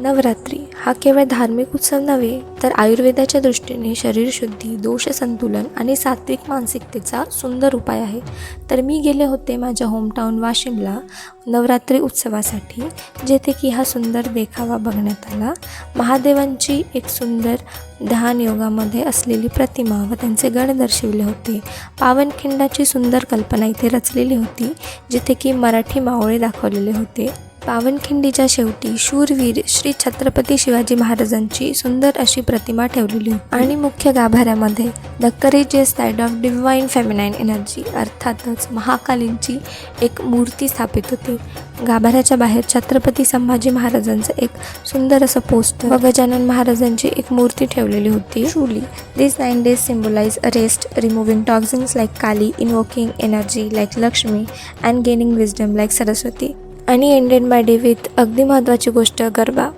नवरात्री हा केवळ धार्मिक उत्सव नव्हे तर आयुर्वेदाच्या दृष्टीने शरीरशुद्धी, दोष संतुलन आणि सात्विक मानसिकतेचा सुंदर उपाय आहे. तर मी गेले होते माझ्या होमटाऊन वाशिमला नवरात्री उत्सवासाठी, जेथे की हा सुंदर देखावा बघण्यात आला. महादेवांची एक सुंदर ध्यान योगामध्ये असलेली प्रतिमा व त्यांचे गण दर्शविले होते. पावनखिंडाची सुंदर कल्पना इथे रचलेली होती, जिथे की मराठी मावळे दाखवलेले होते. पावनखिंडीच्या शेवटी शूरवीर श्री छत्रपती शिवाजी महाराजांची सुंदर अशी प्रतिमा ठेवलेली होती आणि मुख्य गाभाऱ्यामध्ये the courageous side of divine feminine energy अर्थातच महाकालींची एक मूर्ती स्थापित होती. गाभाऱ्याच्या बाहेर छत्रपती संभाजी महाराजांचं एक सुंदर असं पोस्टर व गजानन महाराजांची एक मूर्ती ठेवलेली होती. Truly this 9 days symbolize a rest, removing toxins like Kali, invoking energy like Lakshmi and gaining wisdom like Saraswati. आणि एंडेड माय डे विथ अगदी महत्त्वाची गोष्ट, गरबा.